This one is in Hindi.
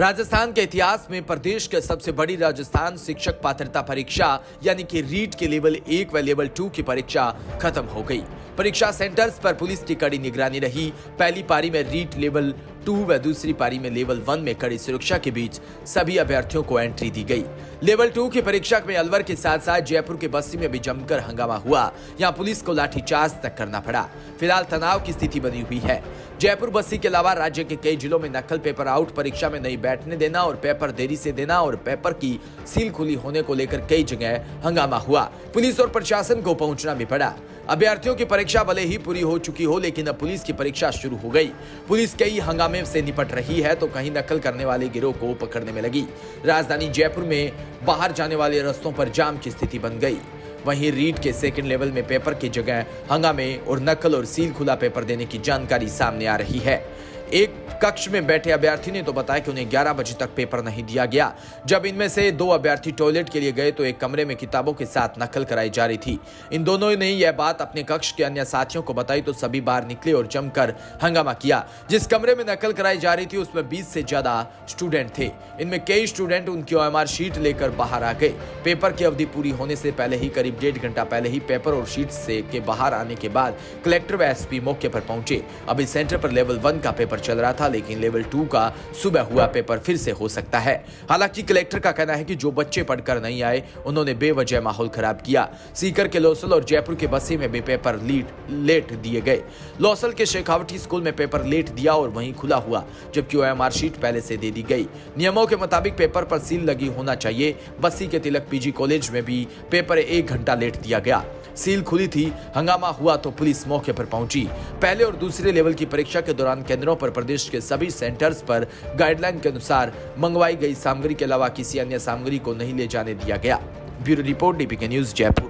राजस्थान के इतिहास में प्रदेश के सबसे बड़ी राजस्थान शिक्षक पात्रता परीक्षा यानी कि रीट के लेवल 1 व लेवल 2 की परीक्षा खत्म हो गई। परीक्षा सेंटर्स पर पुलिस की कड़ी निगरानी रही। पहली पारी में रीट लेवल 2 व दूसरी पारी में लेवल 1 में कड़ी सुरक्षा के बीच सभी अभ्यर्थियों को एंट्री दी गई। लेवल 2 की परीक्षा में अलवर के साथ साथ जयपुर के बस्सी में भी जमकर हंगामा हुआ। यहां पुलिस को लाठीचार्ज तक करना पड़ा। फिलहाल तनाव की स्थिति बनी हुई है। जयपुर बस्सी के अलावा राज्य के कई जिलों में नकल पेपर आउट, परीक्षा में नहीं बैठने देना और पेपर देरी से देना और पेपर की सील खुली होने को लेकर कई जगह हंगामा हुआ। पुलिस और प्रशासन को पहुंचना भी पड़ा। अभ्यर्थियों की परीक्षा भले ही पूरी हो चुकी हो, लेकिन अब पुलिस की परीक्षा शुरू हो गई। पुलिस कई हंगामे से निपट रही है तो कहीं नकल करने वाले गिरोह को पकड़ने में लगी। राजधानी जयपुर में बाहर जाने वाले रास्तों पर जाम की स्थिति बन गई। वहीं रीट के सेकंड लेवल में पेपर की जगह हंगामे और नकल और सील खुला पेपर देने की जानकारी सामने आ रही है। एक कक्ष में बैठे अभ्यर्थी ने तो बताया कि उन्हें 11 बजे तक पेपर नहीं दिया गया। जब इनमें से 2 अभ्यर्थी टॉयलेट के लिए गए तो एक कमरे में किताबों के साथ नकल कराई जा रही थी। इन दोनों ने यह बात अपने कक्ष के अन्य साथियों को बताई तो सभी बाहर निकले और जमकर हंगामा किया। जिस कमरे में नकल कराई जा रही थी उसमें 20 से ज्यादा स्टूडेंट थे। इनमें कई स्टूडेंट उनकी OMR शीट लेकर बाहर आ गए। पेपर की अवधि पूरी होने से पहले ही करीब 1.5 घंटा पहले ही पेपर और शीट से के बाहर आने के बाद कलेक्टर व SP मौके पर पहुंचे। अभी सेंटर पर लेवल 1 का पेपर चल रहा था, लेकिन लेवल 2 का सुबह हुआ पेपर फिर से हो सकता है। हालांकि कलेक्टर का कहना है कि जो बच्चे पढ़कर नहीं आए उन्होंने बेवजह माहौल खराब किया। सीकर के लोसल और जयपुर के बस्सी में भी पेपर लेट दिए गए। लोसल के शेखावटी स्कूल में पेपर लेट दिया और वहीं खुला हुआ, जबकि OMR शीट पहले से दे दी गई। नियमों के मुताबिक पेपर पर सील लगी होना चाहिए। बस्सी के तिलक PG कॉलेज में भी पेपर 1 घंटा लेट दिया गया। सील खुली थी, हंगामा हुआ तो पुलिस मौके पर पहुंची। पहले और दूसरे लेवल की परीक्षा के दौरान केंद्रों पर प्रदेश के सभी सेंटर्स पर गाइडलाइन के अनुसार मंगवाई गई सामग्री के अलावा किसी अन्य सामग्री को नहीं ले जाने दिया गया। Bureau report DPK news Jaipur.